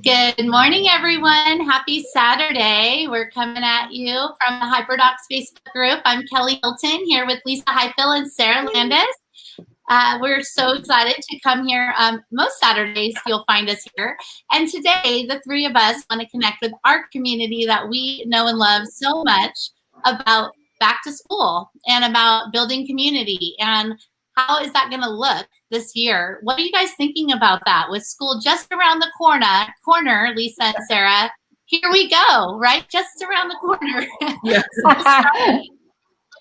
Good morning, everyone. Happy Saturday. We're coming at you from the HyperDocs Facebook group. I'm Kelly Hilton here with Lisa Highfill and Sarah Landis. We're so excited to come here. Most Saturdays, you'll find us here. And today, the three of us want to connect with our community that we know and love so much about back to school and about building community. And how is that going to look this year? What are you guys thinking about that with school just around the corner, Lisa and Sarah? Here we go, right? Just around the corner. Yes. What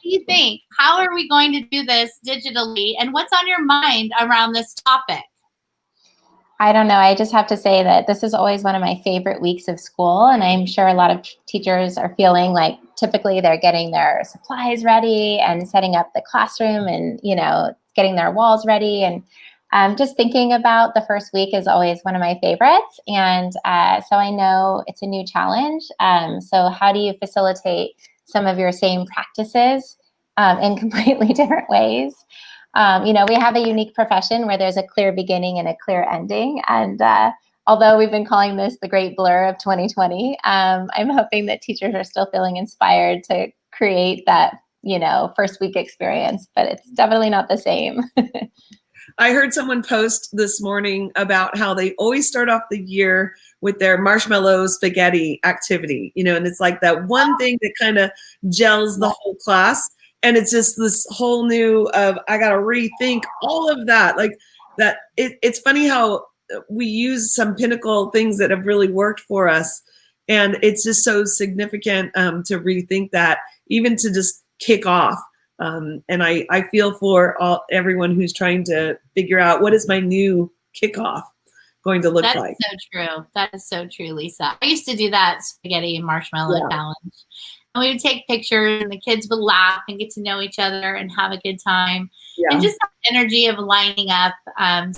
do you think? How are we going to do this digitally? And what's on your mind around this topic? I don't know. I just have to say that this is always one of my favorite weeks of school. And I'm sure a lot of teachers are feeling like typically they're getting their supplies ready and setting up the classroom and, getting their walls ready. And just thinking about the first week is always one of my favorites. And so I know it's a new challenge. So how do you facilitate some of your same practices in completely different ways? We have a unique profession where there's a clear beginning and a clear ending. And although we've been calling this the great blur of 2020, I'm hoping that teachers are still feeling inspired to create that, first week experience, but it's definitely not the same. I heard someone post this morning about how they always start off the year with their marshmallow spaghetti activity, and it's like that one thing that kind of gels the whole class. And it's just this whole new I got to rethink all of that. Like that. It's funny how we use some pinnacle things that have really worked for us. And it's just so significant to rethink that, even to just kick off. And I feel for everyone who's trying to figure out what is my new kickoff going to look like. That's so true. That is so true, Lisa. I used to do that spaghetti and marshmallow challenge. And we would take pictures and the kids would laugh and get to know each other and have a good time. Yeah. And just the energy of lining up,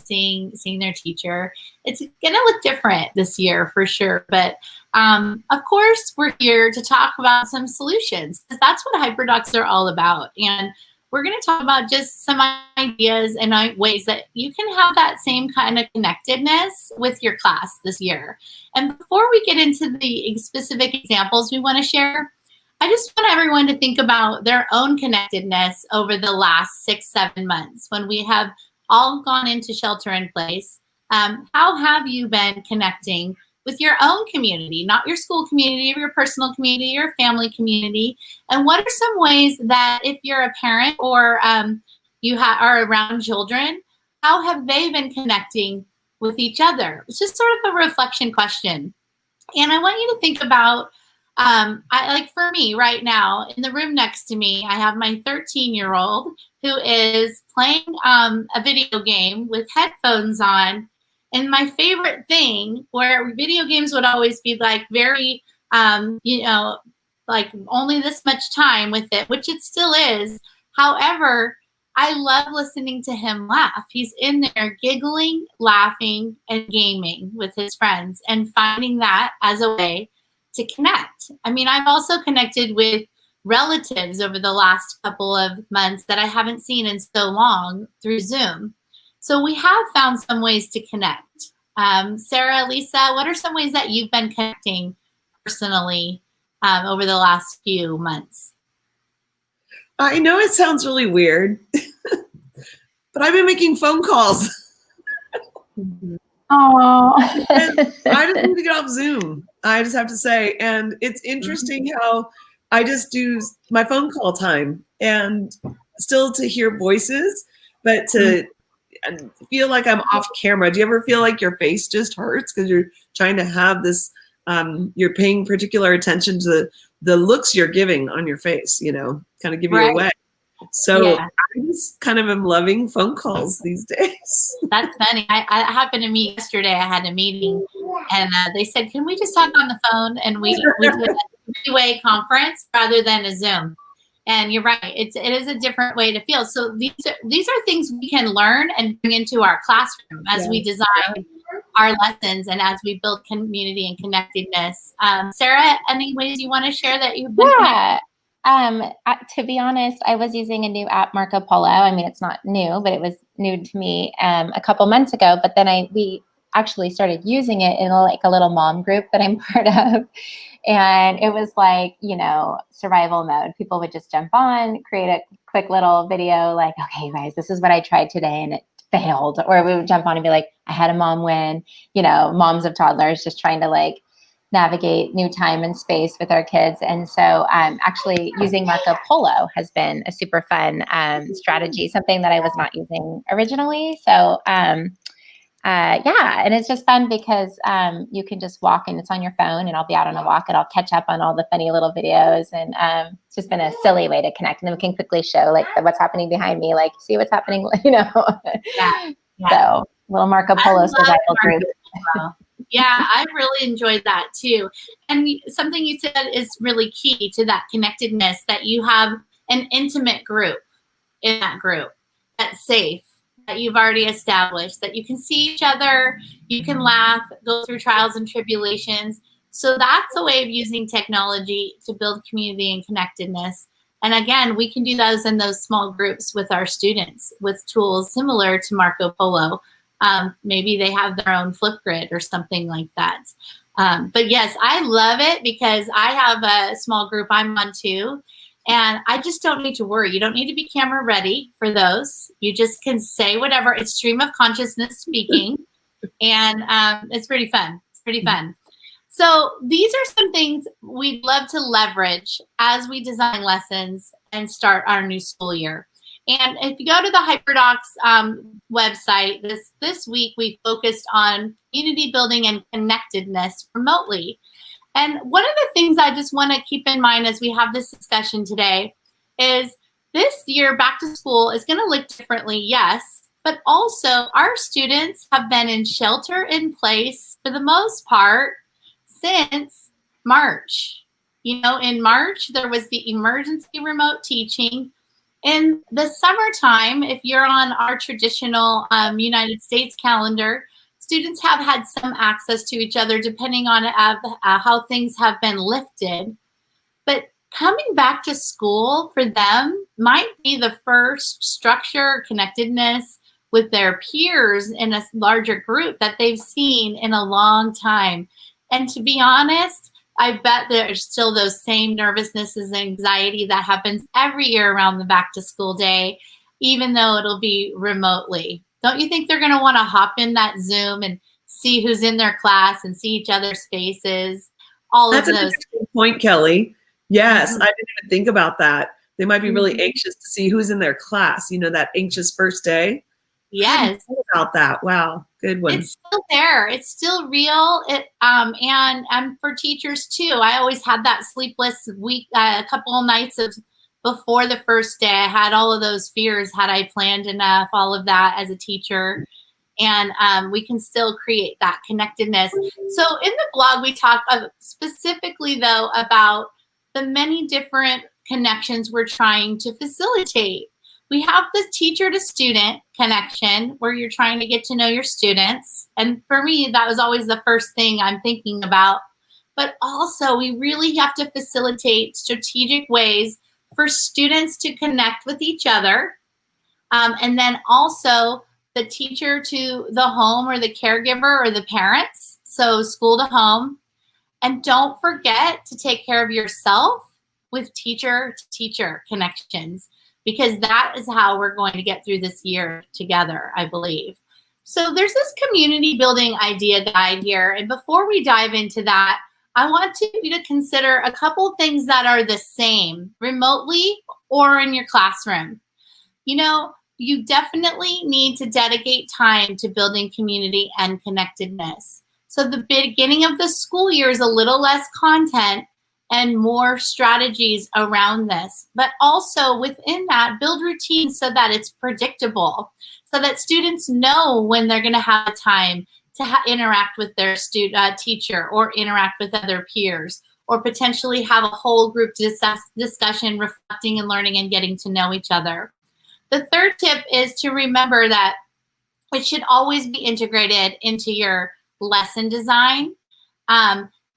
seeing their teacher. It's going to look different this year for sure. But of course, we're here to talk about some solutions, because that's what HyperDocs are all about. And we're going to talk about just some ideas and ways that you can have that same kind of connectedness with your class this year. And before we get into the specific examples we want to share, I just want everyone to think about their own connectedness over the last 6-7 months when we have all gone into shelter in place. How have you been connecting with your own community, not your school community or your personal community, your family community? And what are some ways that if you're a parent or you are around children, how have they been connecting with each other? It's just sort of a reflection question. And I want you to think about, for me right now, in the room next to me, I have my 13-year-old who is playing a video game with headphones on. And my favorite thing, where video games would always be like very, like only this much time with it, which it still is. However, I love listening to him laugh. He's in there giggling, laughing, and gaming with his friends and finding that as a way to connect. I mean, I've also connected with relatives over the last couple of months that I haven't seen in so long through Zoom. So we have found some ways to connect. Sarah, Lisa, what are some ways that you've been connecting personally over the last few months? I know it sounds really weird, but I've been making phone calls. Oh, I just need to get off Zoom. I just have to say, and it's interesting how I just do my phone call time and still to hear voices, but to feel like I'm off camera. Do you ever feel like your face just hurts because you're trying to have this, you're paying particular attention to the looks you're giving on your face, kind of give you away. So I just kind of am loving phone calls these days. That's funny. I happened to meet yesterday. I had a meeting and they said, can we just talk on the phone? And we did a three-way conference rather than a Zoom. And you're right. It is a different way to feel. So these are things we can learn and bring into our classroom as we design our lessons and as we build community and connectedness. Sarah, any ways you want to share that you've been connected? To be honest, I was using a new app, Marco Polo. I mean, it's not new, but it was new to me a couple months ago. But then actually started using it in like a little mom group that I'm part of. And it was like, you know, survival mode. People would just jump on, create a quick little video like, okay, guys, this is what I tried today and it failed. Or we would jump on and be like, I had a mom win, you know, moms of toddlers just trying to like navigate new time and space with our kids. And so actually using Marco Polo has been a super fun strategy, something that I was not using originally. So yeah, and it's just fun because you can just walk and it's on your phone and I'll be out on a walk and I'll catch up on all the funny little videos. And it's just been a silly way to connect. And then we can quickly show like what's happening behind me, like see what's happening, you know. Yeah. So little Marco Polo survival group. Yeah, I really enjoyed that too. And something you said is really key to that connectedness, that you have an intimate group in that group that's safe, that you've already established, that you can see each other, you can laugh, go through trials and tribulations. So that's a way of using technology to build community and connectedness. And again, we can do those in those small groups with our students with tools similar to Marco Polo. Maybe they have their own Flipgrid or something like that. But yes, I love it because I have a small group I'm on too. And I just don't need to worry. You don't need to be camera ready for those. You just can say whatever. It's stream of consciousness speaking. And it's pretty fun. It's pretty fun. So these are some things we'd love to leverage as we design lessons and start our new school year. And if you go to the HyperDocs website, this week we focused on community building and connectedness remotely. And one of the things I just want to keep in mind as we have this discussion today is this year back to school is going to look differently, yes, but also our students have been in shelter in place for the most part since March. You know, in March, there was the emergency remote teaching. In the summertime, if you're on our traditional United States calendar, students have had some access to each other depending on how things have been lifted. But coming back to school for them might be the first structure, connectedness with their peers in a larger group that they've seen in a long time. And to be honest, I bet there's still those same nervousnesses and anxiety that happens every year around the back to school day, even though it'll be remotely. Don't you think they're going to want to hop in that Zoom and see who's in their class and see each other's faces? That's an interesting point, Kelly. Yes, I didn't even think about that. They might be really anxious to see who's in their class, you know, that anxious first day. Yes. About that. Wow. Good one. It's still there. It's still real. And for teachers too. I always had that sleepless week, a couple of nights before the first day. I had all of those fears. Had I planned enough? All of that as a teacher. And we can still create that connectedness. So in the blog, we talk specifically though about the many different connections we're trying to facilitate. We have the teacher to student connection where you're trying to get to know your students. And for me, that was always the first thing I'm thinking about. But also we really have to facilitate strategic ways for students to connect with each other. And then also the teacher to the home or the caregiver or the parents. So school to home. And don't forget to take care of yourself with teacher to teacher connections, because that is how we're going to get through this year together, I believe. So there's this community building idea guide here. And before we dive into that, I want you to consider a couple things that are the same remotely or in your classroom. You know, you definitely need to dedicate time to building community and connectedness. So the beginning of the school year is a little less content and more strategies around this, but also within that, build routines so that it's predictable, so that students know when they're going to have time to interact with their teacher or interact with other peers, or potentially have a whole group discussion, reflecting and learning and getting to know each other. The third tip is to remember that it should always be integrated into your lesson design.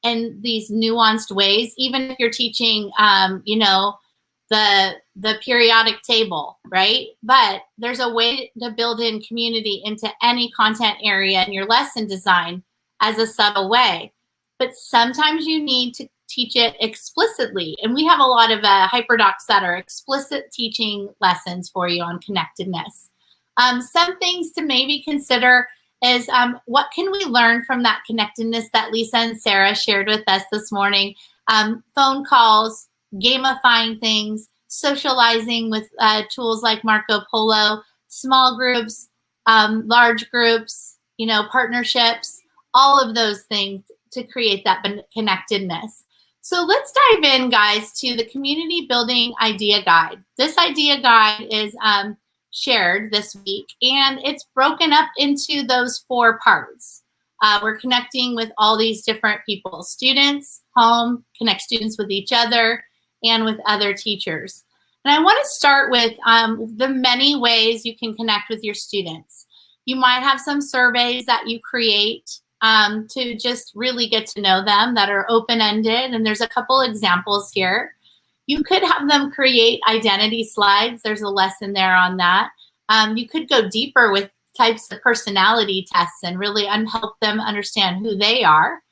And these nuanced ways, even if you're teaching, you know, the periodic table, right? But there's a way to build in community into any content area in your lesson design as a subtle way. But sometimes you need to teach it explicitly. And we have a lot of HyperDocs that are explicit teaching lessons for you on connectedness. Some things to maybe consider is what can we learn from that connectedness that Lisa and Sarah shared with us this morning? Phone calls, gamifying things, socializing with tools like Marco Polo, small groups, large groups, partnerships, all of those things to create that connectedness. So let's dive in, guys, to the community building idea guide. This idea guide is shared this week, and it's broken up into those 4 parts. We're connecting with all these different people, students, home, connect students with each other, and with other teachers. And I want to start with the many ways you can connect with your students. You might have some surveys that you create to just really get to know them that are open-ended, and there's a couple examples here. You could have them create identity slides. There's a lesson there on that. You could go deeper with types of personality tests and really help them understand who they are.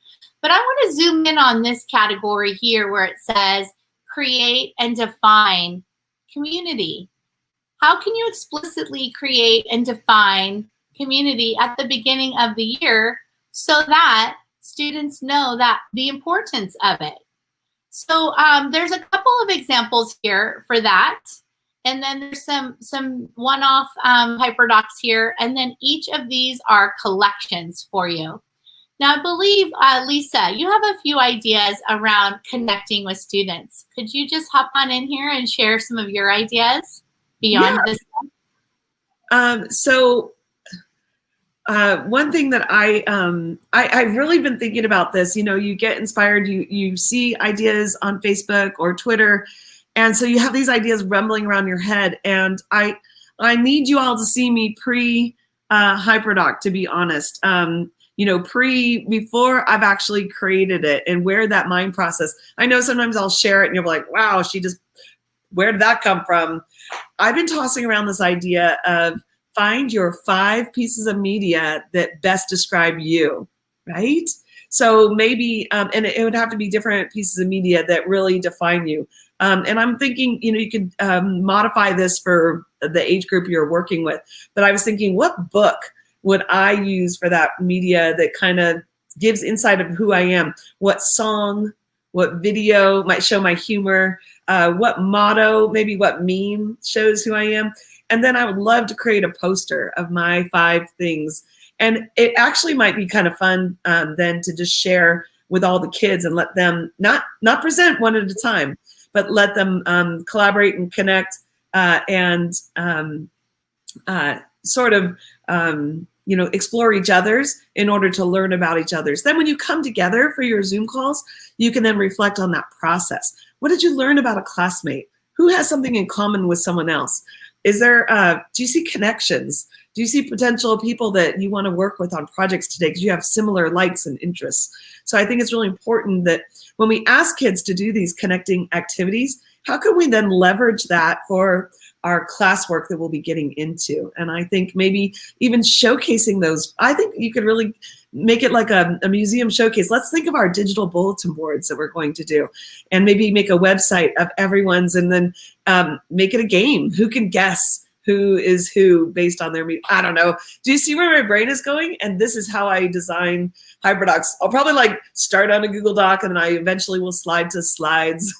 But I want to zoom in on this category here where it says create and define community. How can you explicitly create and define community at the beginning of the year so that students know that the importance of it? So there's a couple of examples here for that. And then there's some one-off HyperDocs here. And then each of these are collections for you. Now, I believe, Lisa, you have a few ideas around connecting with students. Could you just hop on in here and share some of your ideas beyond this one? One thing that I've really been thinking about this, you get inspired, you see ideas on Facebook or Twitter, and so you have these ideas rumbling around your head, and I need you all to see me pre-HyperDoc, to be honest. Before I've actually created it, and where that mind process, I know sometimes I'll share it and you're like, wow, where did that come from? I've been tossing around this idea of find your 5 pieces of media that best describe you, right? So maybe, and it would have to be different pieces of media that really define you. And I'm thinking, you could modify this for the age group you're working with. But I was thinking, what book would I use for that media that kind of gives insight of who I am? What song, what video might show my humor? What motto, maybe what meme shows who I am? And then I would love to create a poster of my 5 things. And it actually might be kind of fun then to just share with all the kids and let them not present one at a time, but let them collaborate and connect and sort of explore each other's in order to learn about each other's. Then when you come together for your Zoom calls, you can then reflect on that process. What did you learn about a classmate? Who has something in common with someone else? Is there, do you see connections? Do you see potential people that you want to work with on projects today because you have similar likes and interests? So I think it's really important that when we ask kids to do these connecting activities, how can we then leverage that for our classwork that we'll be getting into? And I think maybe even showcasing those, I think you could really make it like a museum showcase. Let's think of our digital bulletin boards that we're going to do and maybe make a website of everyone's and then make it a game. Who can guess who is who based on their, I don't know. Do you see where my brain is going? And this is how I design HyperDocs. I'll probably start on a Google Doc and then I eventually will slide to slides.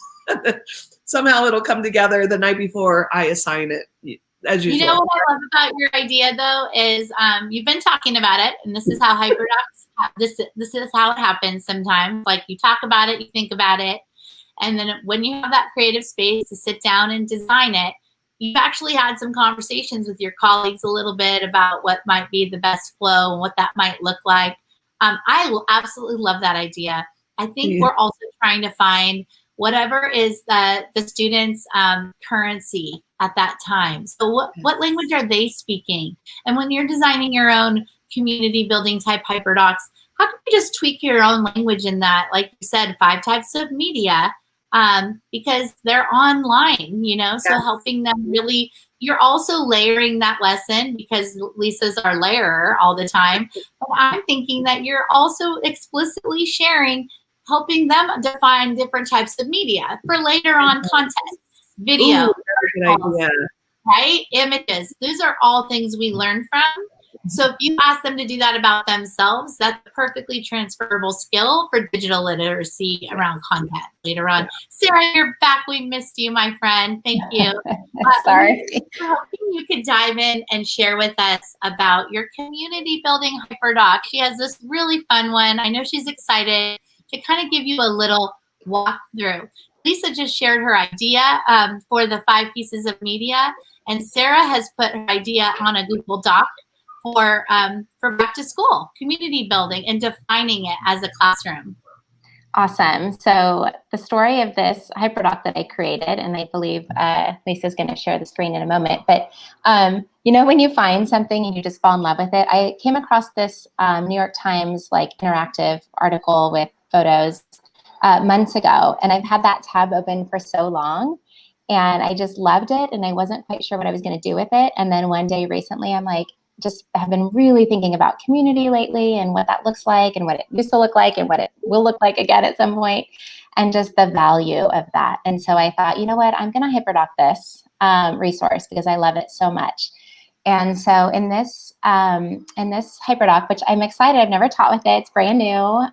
Somehow it'll come together the night before I assign it, as usual. You know what I love about your idea, though, is you've been talking about it, and this is how HyperDocs, this is how it happens sometimes. Like you talk about it, you think about it, and then when you have that creative space to sit down and design it, you've actually had some conversations with your colleagues a little bit about what might be the best flow and what that might look like. I absolutely love that idea. I think we're also trying to find whatever is the student's currency at that time. So what language are they speaking? And when you're designing your own community building type HyperDocs, how can you just tweak your own language in that? Like you said, 5 types of media. because they're online, you know, so helping them really, you're also layering that lesson because Lisa's our layerer all the time. But I'm thinking that you're also explicitly sharing, helping them define different types of media for later on content, video, right? Images. Those are all things we learn from. So if you ask them to do that about themselves, that's a perfectly transferable skill for digital literacy around content later on. Sarah, you're back. We missed you, my friend. Thank you. Sorry. You could dive in and share with us about your community building HyperDoc. She has this really fun one. I know she's excited to kind of give you a little walkthrough. Lisa just shared her idea for the 5 pieces of media, and Sarah has put her idea on a Google Doc for back to school community building and defining it as a classroom. Awesome. So the story of this HyperDoc that I created, and I believe Lisa's going to share the screen in a moment, but you know, when you find something and you just fall in love with it, I came across this New York Times like interactive article with photos months ago, and I've had that tab open for so long. And I just loved it, and I wasn't quite sure what I was going to do with it. And then one day recently, I'm like, just have been really thinking about community lately and what that looks like and what it used to look like and what it will look like again at some point, and just the value of that. And so I thought, you know what, I'm going to HyperDoc this resource because I love it so much. And so in this HyperDoc, which I'm excited, I've never taught with it, it's brand new.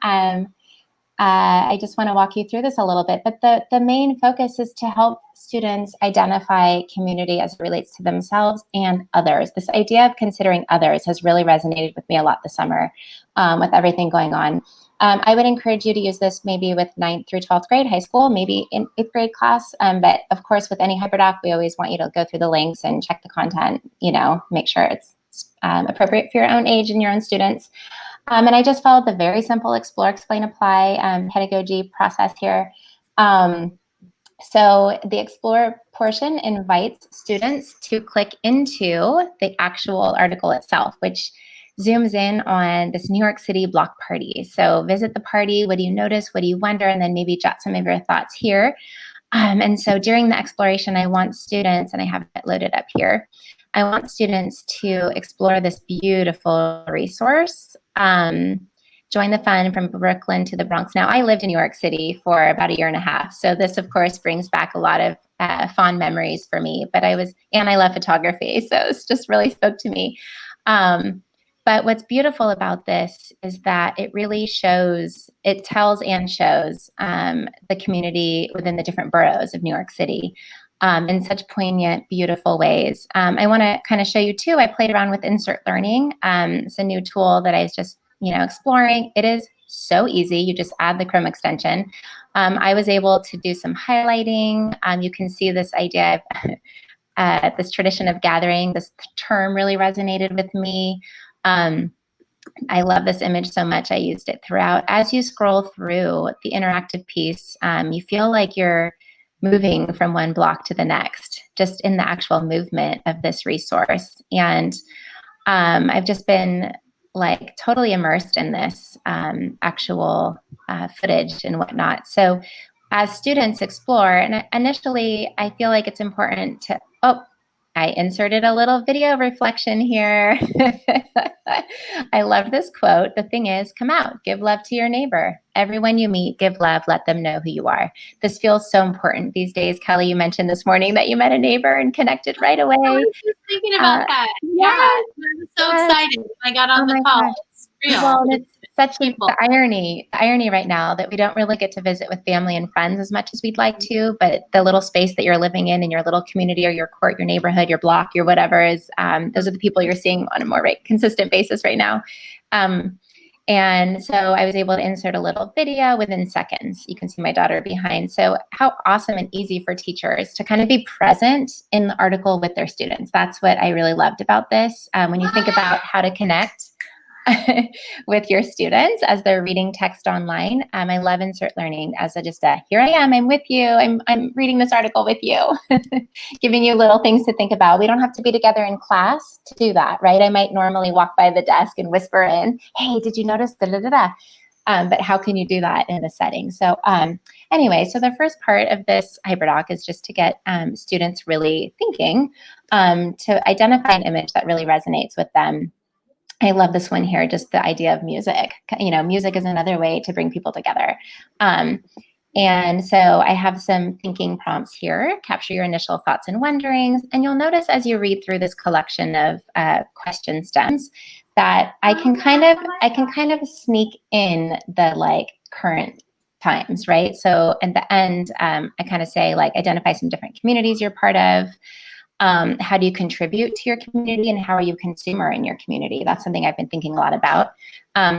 I just want to walk you through this a little bit, but the main focus is to help students identify community as it relates to themselves and others. This idea of considering others has really resonated with me a lot this summer with everything going on. I would encourage you to use this maybe with 9th through 12th grade, high school, maybe in 8th grade class. But of course, with any HyperDoc, we always want you to go through the links and check the content, you know, make sure it's appropriate for your own age and your own students. And I just followed the very simple explore, explain, apply pedagogy process here. So the explore portion invites students to click into the actual article itself, which zooms in on this New York City block party. So visit the party. What do you notice? What do you wonder? And then maybe jot some of your thoughts here. And so during the exploration, I want students, and I have it loaded up here, I want students to explore this beautiful resource. Join the fun from Brooklyn to the Bronx. Now, I lived in New York City for about 1.5 years. So this, of course, brings back a lot of fond memories for me. But and I love photography. So it's just really spoke to me. But what's beautiful about this is that it really shows, it tells and shows the community within the different boroughs of New York City in such poignant, beautiful ways. I want to kind of show you too, I played around with insert learning. It's a new tool that I was just, exploring. It is so easy. You just add the Chrome extension. I was able to do some highlighting. You can see this idea of this tradition of gathering. This term really resonated with me. I love this image so much. I used it throughout. As you scroll through the interactive piece, you feel like you're moving from one block to the next, just in the actual movement of this resource. And I've just been like totally immersed in this actual footage and whatnot. So as students explore, and initially I feel like it's important to, I inserted a little video reflection here. I love this quote. The thing is, come out, give love to your neighbor. Everyone you meet, give love, let them know who you are. This feels so important these days. Kelly, you mentioned this morning that you met a neighbor and connected right away. I was just thinking about that. Yeah, I was so excited when I got on the call. Gosh. It's real. Well, it's such the irony right now that we don't really get to visit with family and friends as much as we'd like to, but the little space that you're living in your little community or your court, your neighborhood, your block, your whatever is, those are the people you're seeing on a more consistent basis right now. And so I was able to insert a little video within seconds. You can see my daughter behind. So how awesome and easy for teachers to kind of be present in the article with their students. That's what I really loved about this. When you think about how to connect with your students as they're reading text online. I love insert learning as here I am, I'm with you. I'm reading this article with you, giving you little things to think about. We don't have to be together in class to do that, right? I might normally walk by the desk and whisper in, hey, did you notice da da da da? But how can you do that in a setting? So anyway, so the first part of this HyperDoc is just to get students really thinking, to identify an image that really resonates with them. I love this one here, just the idea of music. Music is another way to bring people together. And so I have some thinking prompts here. Capture your initial thoughts and wonderings. And you'll notice as you read through this collection of question stems that I can kind of sneak in the current times, right? So at the end, I kind of say identify some different communities you're part of. How do you contribute to your community, and how are you a consumer in your community? That's something I've been thinking a lot about.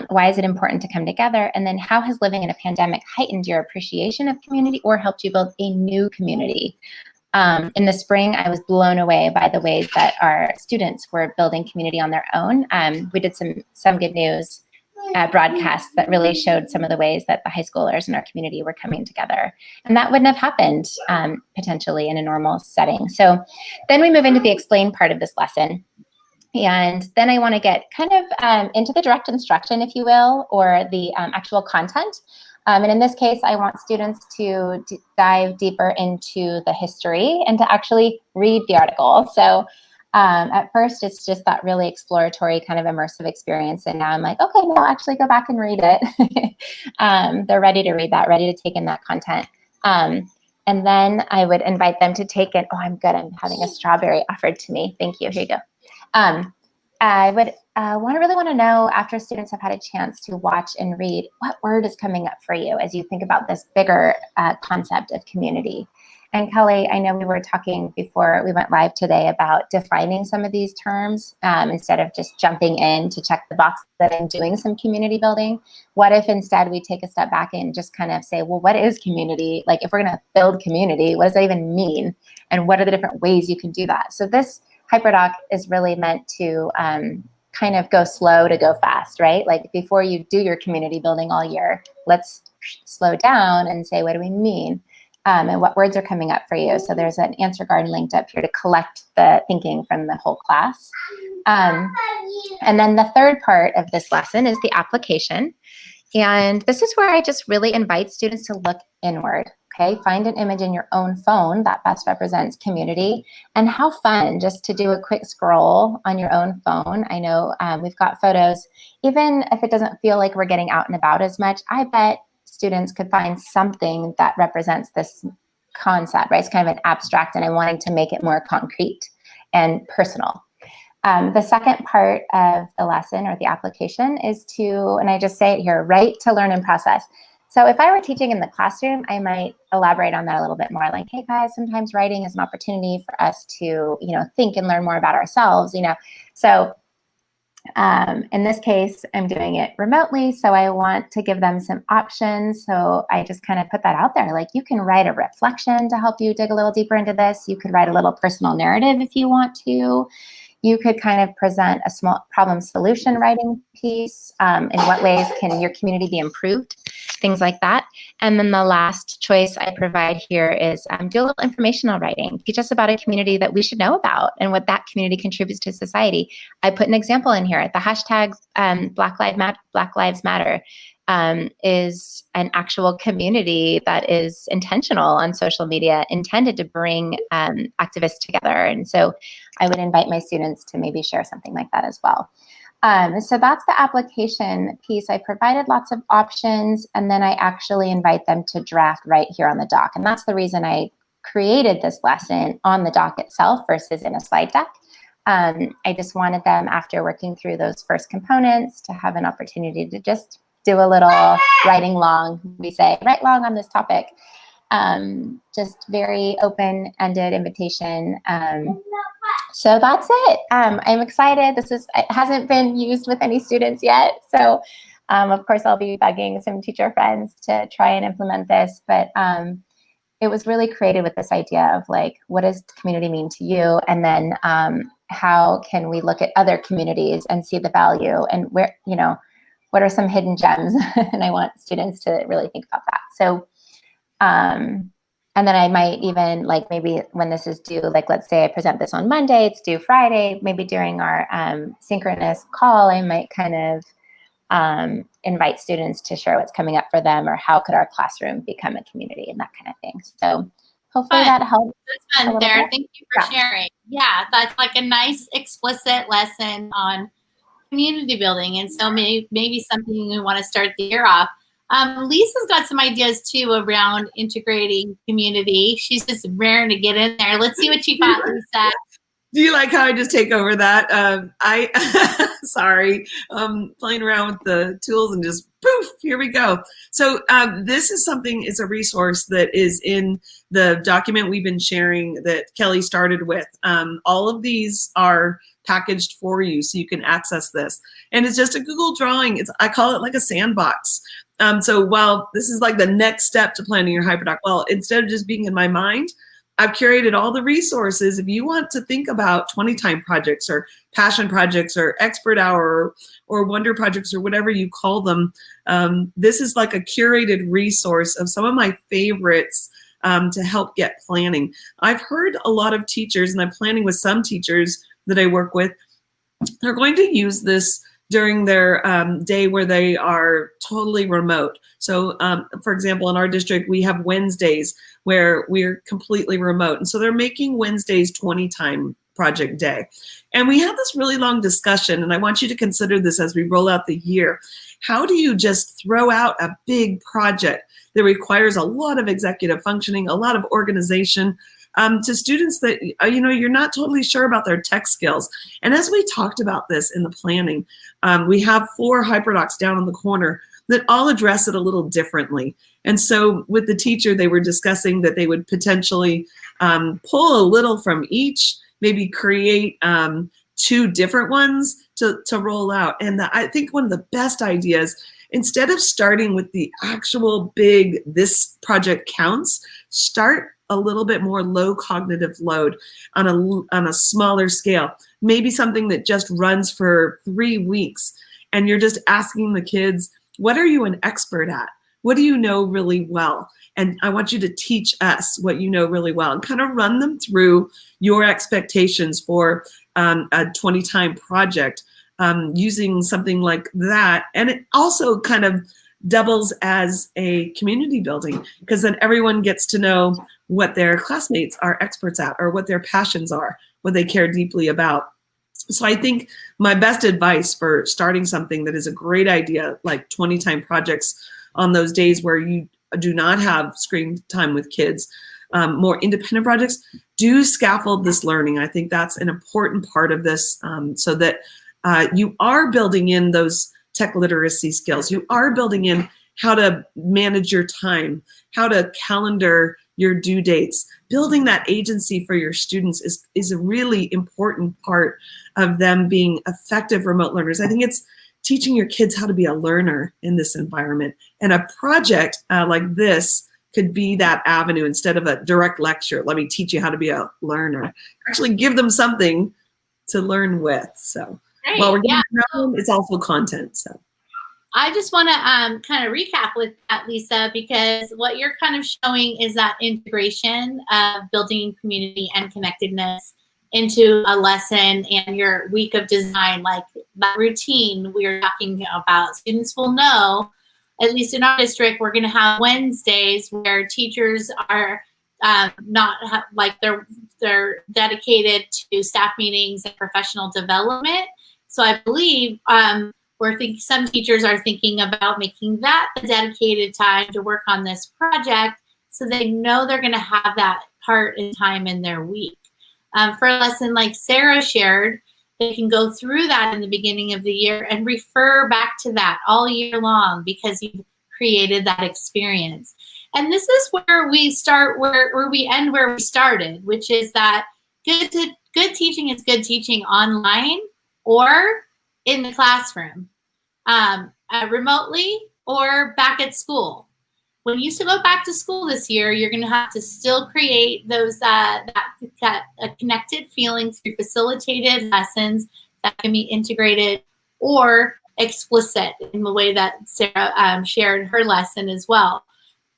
Why is it important to come together? And then how has living in a pandemic heightened your appreciation of community or helped you build a new community? In the spring, I was blown away by the ways that our students were building community on their own. We did some good news broadcasts that really showed some of the ways that the high schoolers in our community were coming together. And that wouldn't have happened potentially in a normal setting. So then we move into the explain part of this lesson. And then I want to get kind of into the direct instruction, if you will, or the actual content. And in this case, I want students to dive deeper into the history and to actually read the article. So at first, it's just that really exploratory kind of immersive experience. And now I'm like, okay, no, actually go back and read it. They're ready to read that, ready to take in that content. And then I would invite them to take it. Oh, I'm good. I'm having a strawberry offered to me. Thank you. Here you go. I would really want to know, after students have had a chance to watch and read, what word is coming up for you as you think about this bigger concept of community. And Kelly, I know we were talking before we went live today about defining some of these terms instead of just jumping in to check the box that I'm doing some community building. What if instead we take a step back and just kind of say, well, what is community? Like, if we're going to build community, what does that even mean? And what are the different ways you can do that? So this HyperDoc is really meant to kind of go slow to go fast, right? Like, before you do your community building all year, let's slow down and say, what do we mean? And what words are coming up for you. So there's an answer card linked up here to collect the thinking from the whole class. And then the third part of this lesson is the application. And this is where I just really invite students to look inward. Okay, find an image in your own phone that best represents community, and how fun just to do a quick scroll on your own phone. I know we've got photos, even if it doesn't feel like we're getting out and about as much, I bet students could find something that represents this concept, right? It's kind of an abstract, and I'm wanting to make it more concrete and personal. The second part of the lesson, or the application, is to, and I just say it here, write to learn and process. So if I were teaching in the classroom, I might elaborate on that a little bit more. Like, hey guys, sometimes writing is an opportunity for us to, think and learn more about ourselves, So in this case, I'm doing it remotely, so I want to give them some options. So I just kind of put that out there. Like, you can write a reflection to help you dig a little deeper into this. You could write a little personal narrative if you want to. You could kind of present a small problem solution writing piece. In what ways can your community be improved? Things like that. And then the last choice I provide here is do a little informational writing. Teach us about a community that we should know about and what that community contributes to society. I put an example in here. The hashtag Black Lives Matter is an actual community that is intentional on social media, intended to bring activists together. And so I would invite my students to maybe share something like that as well. So that's the application piece. I provided lots of options, and then I actually invite them to draft right here on the doc. And that's the reason I created this lesson on the doc itself versus in a slide deck. I just wanted them, after working through those first components, to have an opportunity to just do a little writing long. We say, write long on this topic. Just very open-ended invitation. So that's it. I'm excited. It hasn't been used with any students yet. So of course, I'll be bugging some teacher friends to try and implement this. But it was really created with this idea of, like, what does community mean to you? And then how can we look at other communities and see the value, and where, what are some hidden gems? And I want students to really think about that. So, and then I might even, like, maybe when this is due, like, let's say I present this on Monday, it's due Friday, maybe during our synchronous call, I might kind of invite students to share what's coming up for them, or how could our classroom become a community, and that kind of thing. So hopefully that helps. That's fun, Sarah. Thank you for sharing. Yeah, that's like a nice explicit lesson on community building, and so maybe something we want to start the year off. Lisa's got some ideas too around integrating community. She's just raring to get in there. Let's see what you got, Lisa. Do you like how I just take over that? Sorry, playing around with the tools and just poof, here we go. So this is something, it's a resource that is in the document we've been sharing that Kelly started with. All of these are packaged for you so you can access this. And it's just a Google drawing. I call it like a sandbox. So while this is like the next step to planning your Hyperdoc, well, instead of just being in my mind, I've curated all the resources. If you want to think about 20-time projects or passion projects or expert hour or wonder projects or whatever you call them, this is like a curated resource of some of my favorites to help get planning. I've heard a lot of teachers, and I'm planning with some teachers that I work with, they're going to use this during their day where they are totally remote. So for example, in our district, we have Wednesdays where we're completely remote. And so they're making Wednesdays 20-time project day. And we had this really long discussion, and I want you to consider this as we roll out the year. How do you just throw out a big project that requires a lot of executive functioning, a lot of organization, to students that, you're not totally sure about their tech skills? And as we talked about this in the planning, we have 4 HyperDocs down in the corner that all address it a little differently. And so with the teacher, they were discussing that they would potentially pull a little from each, maybe create 2 different ones to roll out. And I think one of the best ideas, instead of starting with the actual big, this project counts, start a little bit more low cognitive load on a smaller scale. Maybe something that just runs for 3 weeks, and you're just asking the kids, what are you an expert at? What do you know really well? And I want you to teach us what you know really well, and kind of run them through your expectations for a 20-time project using something like that. And it also kind of doubles as a community building, because then everyone gets to know what their classmates are experts at, or what their passions are, what they care deeply about. So I think my best advice for starting something that is a great idea, like 20-time projects on those days where you do not have screen time with kids, more independent projects, do scaffold this learning. I think that's an important part of this, so that you are building in those tech literacy skills. You are building in how to manage your time, how to calendar your due dates. Building that agency for your students is a really important part of them being effective remote learners. I think it's teaching your kids how to be a learner in this environment. And a project like this could be that avenue, instead of a direct lecture. Let me teach you how to be a learner. Actually give them something to learn with. So while we're getting to know them, it's also content. So I just want to kind of recap with that, Lisa, because what you're kind of showing is that integration of building community and connectedness into a lesson and your week of design, like that routine we were talking about. Students will know, at least in our district, we're going to have Wednesdays where teachers are they're dedicated to staff meetings and professional development. So I believe some teachers are thinking about making that a dedicated time to work on this project, so they know they're going to have that part in time in their week. For a lesson like Sarah shared, they can go through that in the beginning of the year and refer back to that all year long, because you've created that experience. And this is where we start, where we end where we started, which is that good teaching is good teaching online or in the classroom, remotely or back at school. When you still go back to school this year, you're going to have to still create those that connected feeling through facilitated lessons that can be integrated or explicit in the way that Sarah shared her lesson as well.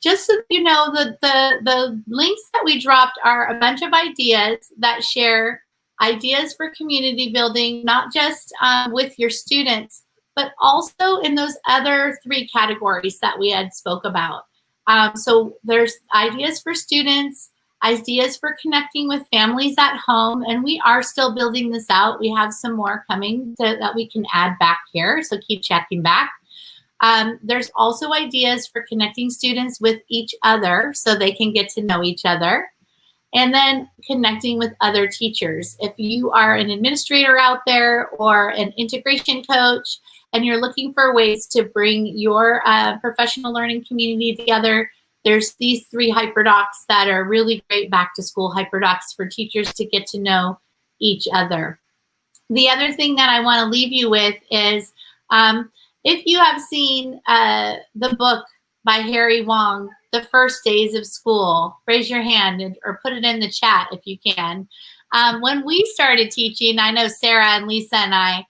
Just so you know, the links that we dropped are a bunch of ideas that share ideas for community building, not just with your students, but also in those other 3 categories that we had spoke about. So there's ideas for students, ideas for connecting with families at home, and we are still building this out. We have some more coming that we can add back here, so keep checking back. There's also ideas for connecting students with each other so they can get to know each other. And then connecting with other teachers. If you are an administrator out there or an integration coach and you're looking for ways to bring your professional learning community together, there's these 3 HyperDocs that are really great back to school HyperDocs for teachers to get to know each other. The other thing that I want to leave you with is if you have seen the book by Harry Wong, The First Days of School, raise your hand or put it in the chat if you can. When we started teaching, I know Sarah and Lisa and I,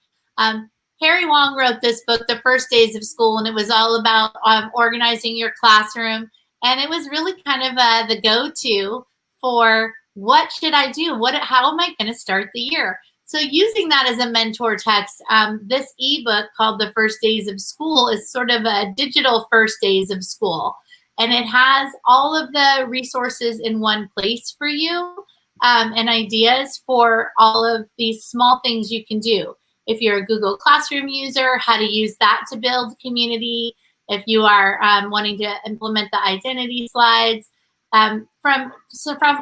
Harry Wong wrote this book, The First Days of School, and it was all about organizing your classroom. And it was really kind of the go-to for what should I do? How am I going to start the year? So using that as a mentor text, this ebook called The First Days of School is sort of a digital first days of school. And it has all of the resources in one place for you and ideas for all of these small things you can do. If you're a Google Classroom user, how to use that to build community. If you are wanting to implement the identity slides, from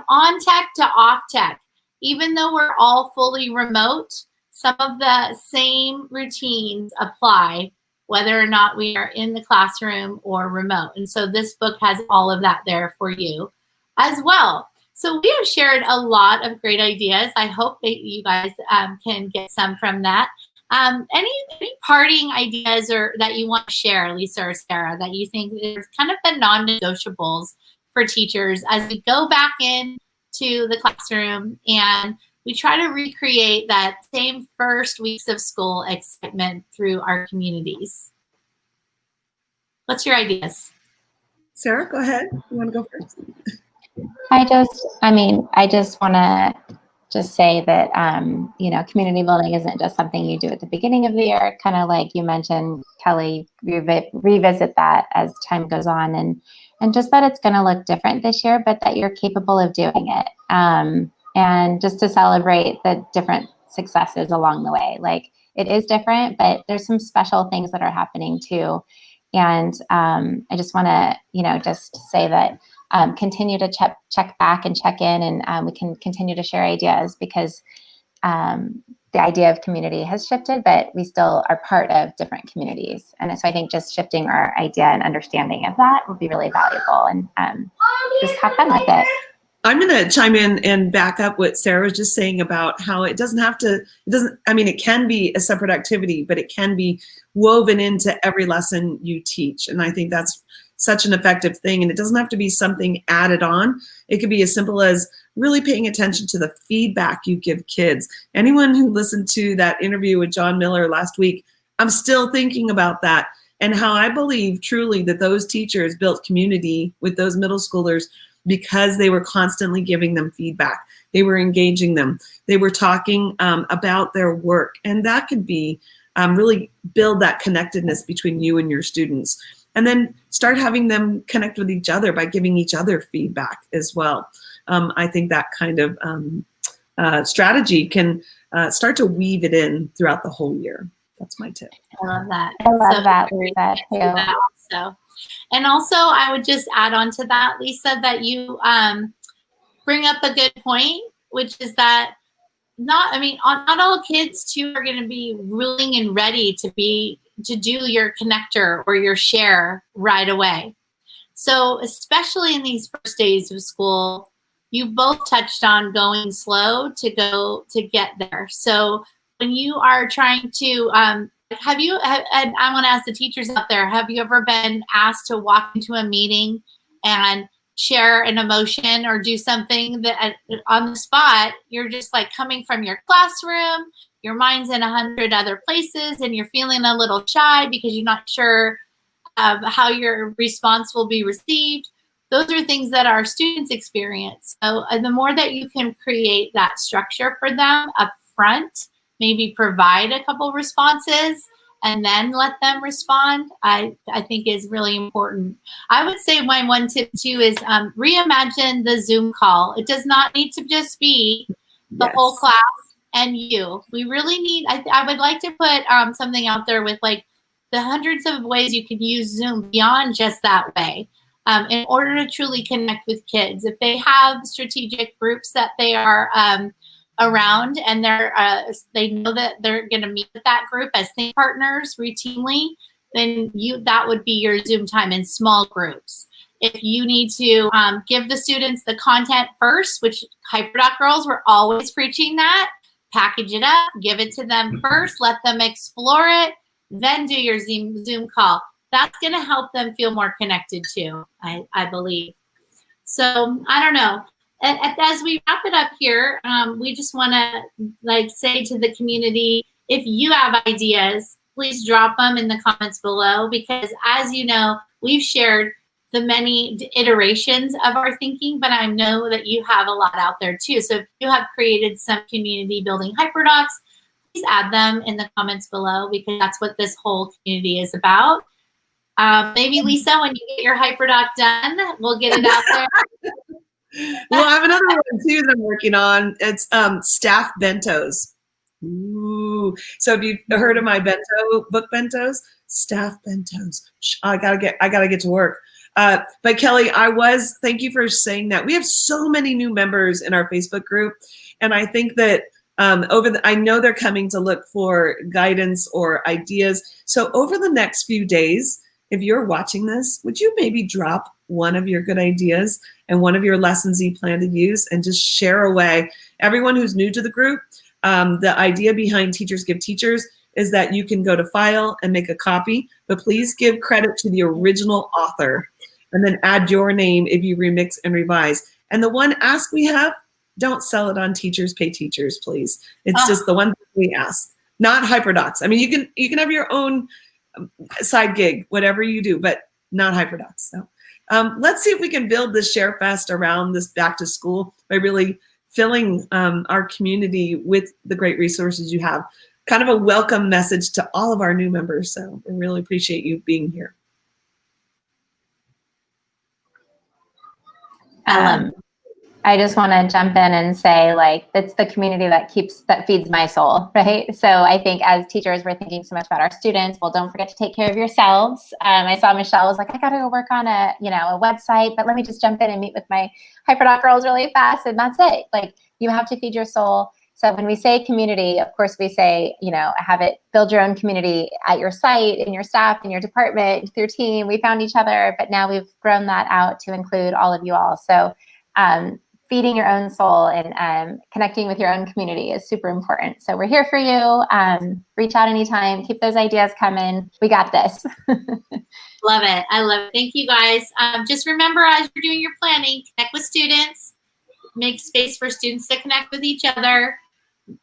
on tech to off tech, even though we're all fully remote, some of the same routines apply whether or not we are in the classroom or remote. And so this book has all of that there for you as well. So we have shared a lot of great ideas. I hope that you guys can get some from that. Any parting ideas or that you want to share, Lisa or Sarah, that you think is kind of the non-negotiables for teachers as we go back in to the classroom and we try to recreate that same first weeks of school excitement through our communities? What's your ideas? Sarah, go ahead. You want to go first? I just want to say that, community building isn't just something you do at the beginning of the year, kind of like you mentioned, Kelly, revisit that as time goes on and just that it's going to look different this year, but that you're capable of doing it. And just to celebrate the different successes along the way. Like, it is different, but there's some special things that are happening too. And I just want to, just say that continue to check back and check in, and we can continue to share ideas because the idea of community has shifted, but we still are part of different communities. And so I think just shifting our idea and understanding of that will be really valuable, and just have fun with it. I'm going to chime in and back up what Sarah was just saying about how it can be a separate activity, but it can be woven into every lesson you teach. And I think that's such an effective thing. And it doesn't have to be something added on. It could be as simple as really paying attention to the feedback you give kids. Anyone who listened to that interview with John Miller last week, I'm still thinking about that and how I believe truly that those teachers built community with those middle schoolers because they were constantly giving them feedback. They were engaging them. They were talking about their work. And that could be really build that connectedness between you and your students. And then start having them connect with each other by giving each other feedback as well. I think that kind of strategy can start to weave it in throughout the whole year. That's my tip. I love that. I love that, Lisa, too. And also, I would just add on to that, Lisa, that you bring up a good point, which is that not all kids too are going to be willing and ready to do your connector or your share right away. So especially in these first days of school, you've both touched on going slow to get there. So when you are trying to, and I want to ask the teachers out there, have you ever been asked to walk into a meeting and share an emotion or do something that on the spot, you're just like coming from your classroom, your mind's in 100 other places, and you're feeling a little shy because you're not sure how your response will be received? Those are things that our students experience. So the more that you can create that structure for them up front, maybe provide a couple responses, and then let them respond, I think is really important. I would say my one tip too is reimagine the Zoom call. It does not need to just be the whole class and you. We really need, I would like to put something out there with like the hundreds of ways you can use Zoom beyond just that way. In order to truly connect with kids. If they have strategic groups that they are around and they know that they're going to meet with that group as think partners routinely, then that would be your Zoom time in small groups. If you need to give the students the content first, which HyperDoc girls were always preaching that, package it up, give it to them first, let them explore it, then do your Zoom call. That's going to help them feel more connected too, I believe. So I don't know. As we wrap it up here, we just want to say to the community, if you have ideas, please drop them in the comments below, because as you know, we've shared the many iterations of our thinking, but I know that you have a lot out there too. So if you have created some community building HyperDocs, please add them in the comments below, because that's what this whole community is about. Maybe Lisa, when you get your HyperDoc done, we'll get it out there. Well, I have another one too that I'm working on. It's staff bentos. Ooh. So have you heard of my book bentos? Staff bentos. I gotta get to work. But Kelly, thank you for saying that. We have so many new members in our Facebook group, and I think that I know they're coming to look for guidance or ideas. So over the next few days, if you're watching this, would you maybe drop one of your good ideas and one of your lessons you plan to use and just share away? Everyone who's new to the group, the idea behind Teachers Give Teachers is that you can go to file and make a copy, but please give credit to the original author and then add your name if you remix and revise. And the one ask we have, don't sell it on Teachers Pay Teachers, please. It's just the one thing we ask, not HyperDocs. I mean, you can have your own side gig, whatever you do, but not HyperDocs. So let's see if we can build this Share Fest around this back to school by really filling our community with the great resources you have. Kind of a welcome message to all of our new members. So we really appreciate you being here. I just want to jump in and say, like, it's the community that feeds my soul, right? So I think as teachers, we're thinking so much about our students. Well, don't forget to take care of yourselves. I saw Michelle was like, I got to go work on a website, but let me just jump in and meet with my HyperDoc girls really fast, and that's it. Like, you have to feed your soul. So when we say community, of course we say, build your own community at your site, in your staff, in your department, with your team. We found each other, but now we've grown that out to include all of you all. So feeding your own soul and connecting with your own community is super important. So we're here for you. Reach out anytime. Keep those ideas coming. We got this. Love it. I love it. Thank you, guys. Just remember, as you're doing your planning, connect with students. Make space for students to connect with each other.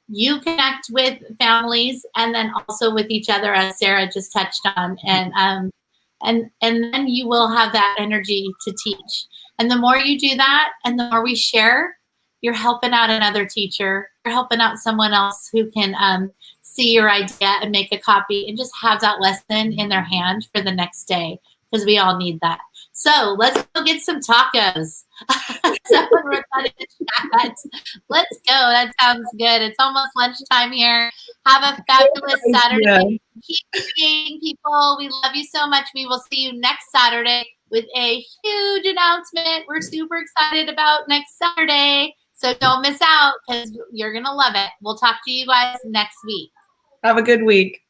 You connect with families, and then also with each other, as Sarah just touched on. And then you will have that energy to teach. And the more you do that, and the more we share, you're helping out another teacher. You're helping out someone else who can see your idea and make a copy and just have that lesson in their hand for the next day, because we all need that. So let's go get some tacos. Someone wrote that in the chat. Let's go. That sounds good. It's almost lunchtime here. Have a fabulous Saturday. Yeah. Keep creating, people. We love you so much. We will see you next Saturday with a huge announcement. We're super excited about next Saturday. So don't miss out, because you're going to love it. We'll talk to you guys next week. Have a good week.